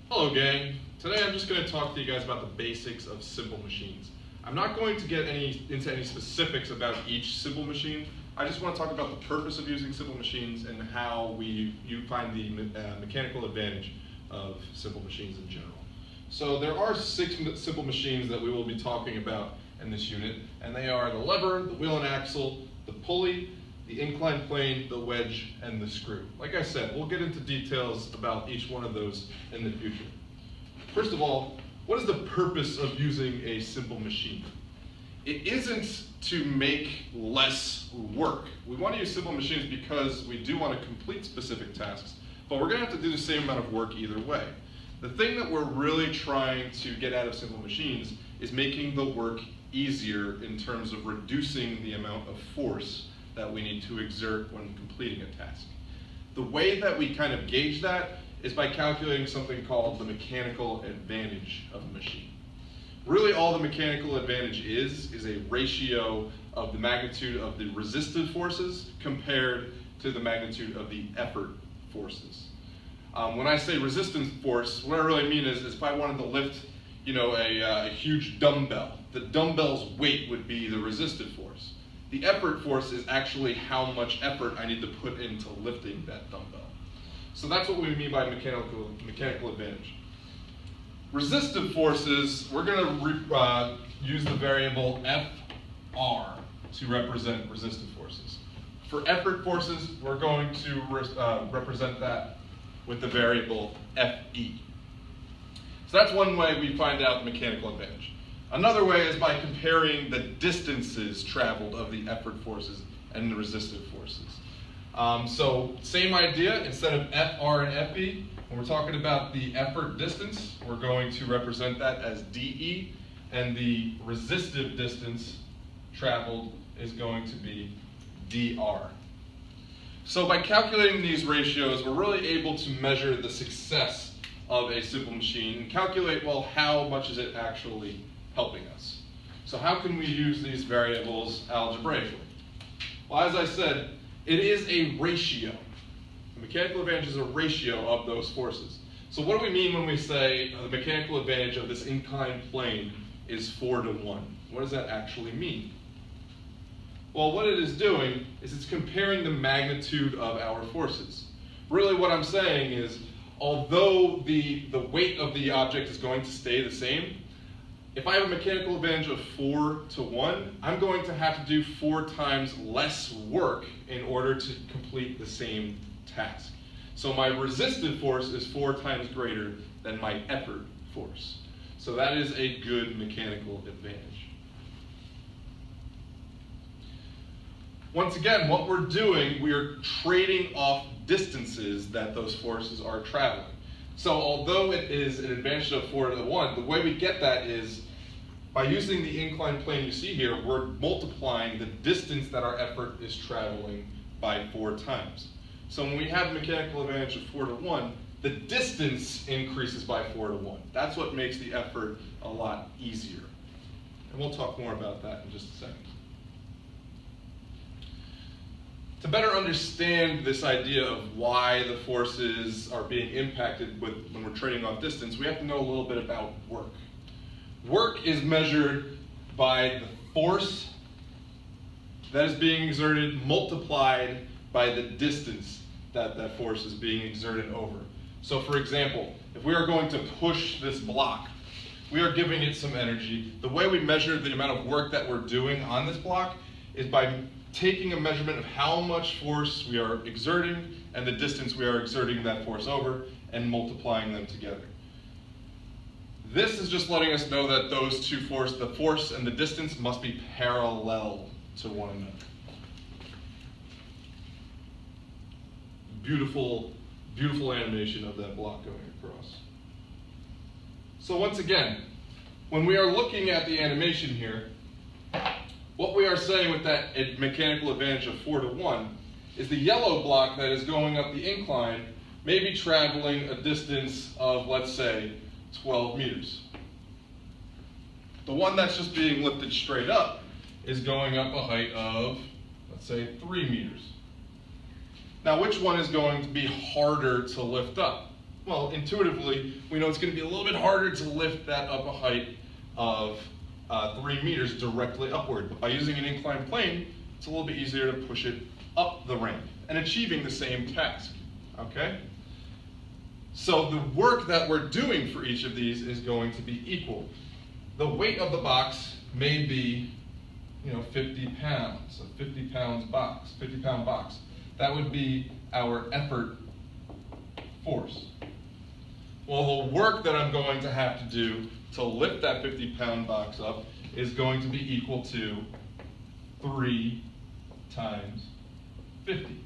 Hello gang, today I'm just going to talk to you guys about the basics of simple machines. I'm not going to get into any specifics about each simple machine. I just want to talk about the purpose of using simple machines and how you find the mechanical advantage of simple machines in general. So there are 6 simple machines that we will be talking about in this unit, and they are the lever, the wheel and axle, the pulley, the inclined plane, the wedge, and the screw. Like I said, we'll get into details about each one of those in the future. First of all, what is the purpose of using a simple machine? It isn't to make less work. We want to use simple machines because we do want to complete specific tasks, but we're going to have to do the same amount of work either way. The thing that we're really trying to get out of simple machines is making the work easier in terms of reducing the amount of force that we need to exert when completing a task. The way that we kind of gauge that is by calculating something called the mechanical advantage of a machine. Really all the mechanical advantage is a ratio of the magnitude of the resistive forces compared to the magnitude of the effort forces. When I say resistance force, what I really mean is if I wanted to lift a huge dumbbell, the dumbbell's weight would be the resistive force. The effort force is actually how much effort I need to put into lifting that dumbbell. So that's what we mean by mechanical advantage. Resistive forces, we're going to use the variable Fr to represent resistive forces. For effort forces, we're going to represent that with the variable Fe. So that's one way we find out the mechanical advantage. Another way is by comparing the distances traveled of the effort forces and the resistive forces. So same idea, instead of Fr and Fe, when we're talking about the effort distance, we're going to represent that as dE, and the resistive distance traveled is going to be dr. So by calculating these ratios, we're really able to measure the success of a simple machine and calculate, well, how much is it actually helping us? So how can we use these variables algebraically? Well, as I said, it is a ratio. The mechanical advantage is a ratio of those forces. So what do we mean when we say the mechanical advantage of this inclined plane is 4-to-1? What does that actually mean? Well, what it is doing is it's comparing the magnitude of our forces. Really what I'm saying is, although the weight of the object is going to stay the same, if I have a mechanical advantage of 4-to-1, I'm going to have to do 4 times less work in order to complete the same task. So my resistive force is 4 times greater than my effort force. So that is a good mechanical advantage. Once again, what we're doing, we are trading off distances that those forces are traveling. So although it is an advantage of 4-to-1, the way we get that is by using the inclined plane you see here, we're multiplying the distance that our effort is traveling by 4 times. So when we have a mechanical advantage of 4-to-1, the distance increases by 4-to-1. That's what makes the effort a lot easier. And we'll talk more about that in just a second. To better understand this idea of why the forces are being impacted when we're trading off distance, we have to know a little bit about work. Work is measured by the force that is being exerted multiplied by the distance that that force is being exerted over. So for example, if we are going to push this block, we are giving it some energy. The way we measure the amount of work that we're doing on this block is by taking a measurement of how much force we are exerting and the distance we are exerting that force over and multiplying them together. This is just letting us know that those two forces, the force and the distance, must be parallel to one another. Beautiful, beautiful animation of that block going across. So once again, when we are looking at the animation here, what we are saying with that mechanical advantage of 4-to-1 is the yellow block that is going up the incline may be traveling a distance of, let's say, 12 meters. The one that's just being lifted straight up is going up a height of, let's say, 3 meters. Now, which one is going to be harder to lift up? Well, intuitively, we know it's going to be a little bit harder to lift that up a height of 3 meters directly upward. But by using an inclined plane, it's a little bit easier to push it up the ramp and achieving the same task, okay? So the work that we're doing for each of these is going to be equal. The weight of the box may be, 50 pounds, a 50-pound box. That would be our effort force. Well, the work that I'm going to have to do to lift that 50-pound box up is going to be equal to 3 times 50,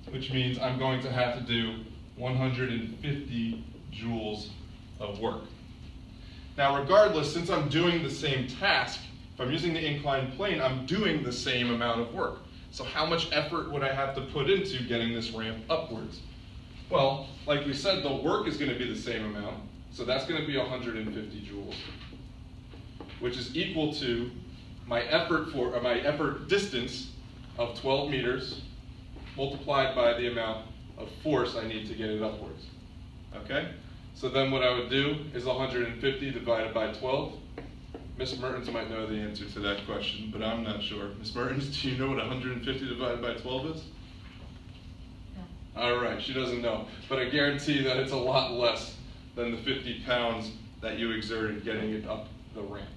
which means I'm going to have to do 150 joules of work. Now, regardless, since I'm doing the same task, if I'm using the inclined plane, I'm doing the same amount of work. So how much effort would I have to put into getting this ramp upwards? Well, like we said, the work is going to be the same amount, so that's going to be 150 joules, which is equal to my effort distance of 12 meters multiplied by the amount of force I need to get it upwards. Okay? So then what I would do is 150 divided by 12. Ms. Mertens might know the answer to that question, but I'm not sure. Ms. Mertens, do you know what 150 divided by 12 is? No. All right, she doesn't know. But I guarantee that it's a lot less than the 50 pounds that you exerted getting it up the ramp.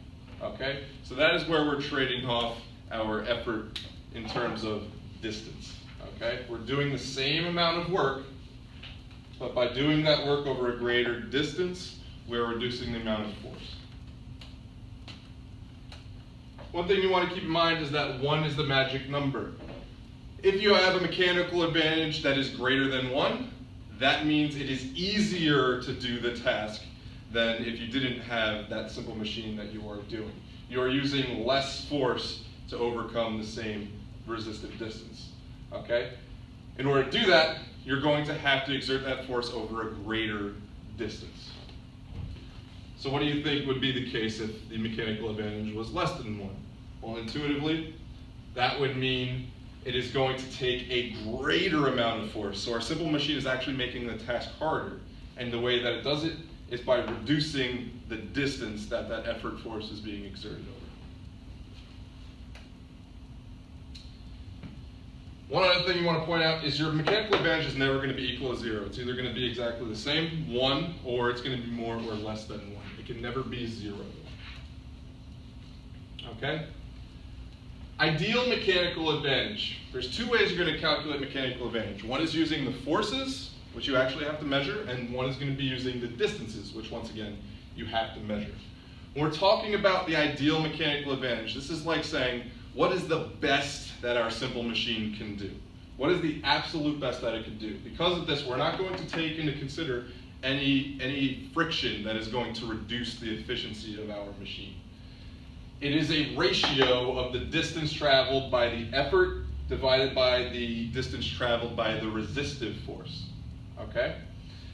Okay? So that is where we're trading off our effort in terms of distance. Okay? We're doing the same amount of work, but by doing that work over a greater distance, we're reducing the amount of force. One thing you want to keep in mind is that 1 is the magic number. If you have a mechanical advantage that is greater than 1, that means it is easier to do the task than if you didn't have that simple machine that you are doing. You are using less force to overcome the same resistive distance. Okay? In order to do that, you're going to have to exert that force over a greater distance. So what do you think would be the case if the mechanical advantage was less than 1? Well, intuitively, that would mean it is going to take a greater amount of force. So our simple machine is actually making the task harder. And the way that it does it is by reducing the distance that that effort force is being exerted over. One other thing you want to point out is your mechanical advantage is never going to be equal to 0. It's either going to be exactly the same, 1, or it's going to be more or less than 1. It can never be 0. Okay? Ideal mechanical advantage. There's 2 ways you're going to calculate mechanical advantage. One is using the forces, which you actually have to measure, and one is going to be using the distances, which once again, you have to measure. When we're talking about the ideal mechanical advantage, this is like saying, what is the best that our simple machine can do? What is the absolute best that it can do? Because of this, we're not going to take into consider any friction that is going to reduce the efficiency of our machine. It is a ratio of the distance traveled by the effort divided by the distance traveled by the resistive force. Okay?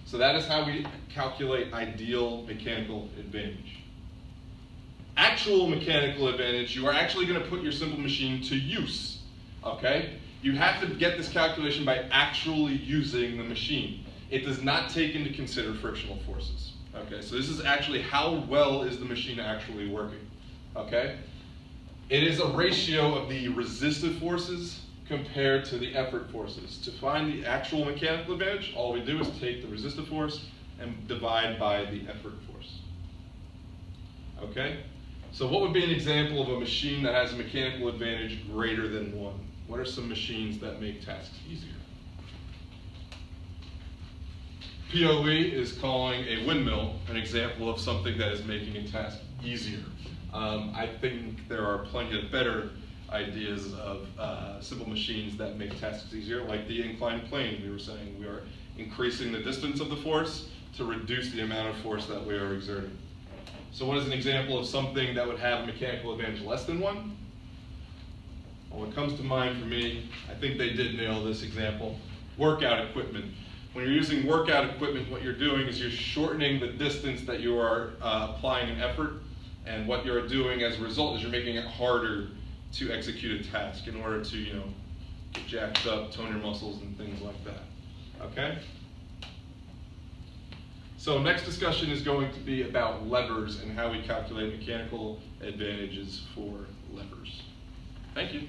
So that is how we calculate ideal mechanical advantage. Actual mechanical advantage, you are actually going to put your simple machine to use. Okay? You have to get this calculation by actually using the machine. It does not take into consider frictional forces. Okay? So this is actually how well is the machine actually working. Okay? It is a ratio of the resistive forces compared to the effort forces. To find the actual mechanical advantage, all we do is take the resistive force and divide by the effort force. Okay? So what would be an example of a machine that has a mechanical advantage greater than 1? What are some machines that make tasks easier? POE is calling a windmill an example of something that is making a task easier. I think there are plenty of better ideas of simple machines that make tasks easier, like the inclined plane. We were saying we are increasing the distance of the force to reduce the amount of force that we are exerting. So what is an example of something that would have a mechanical advantage less than 1? Well, what comes to mind for me, I think they did nail this example, workout equipment. When you're using workout equipment, what you're doing is you're shortening the distance that you are applying an effort, and what you're doing as a result is you're making it harder to execute a task in order to, get jacked up, tone your muscles, and things like that. Okay? So next discussion is going to be about levers and how we calculate mechanical advantages for levers. Thank you.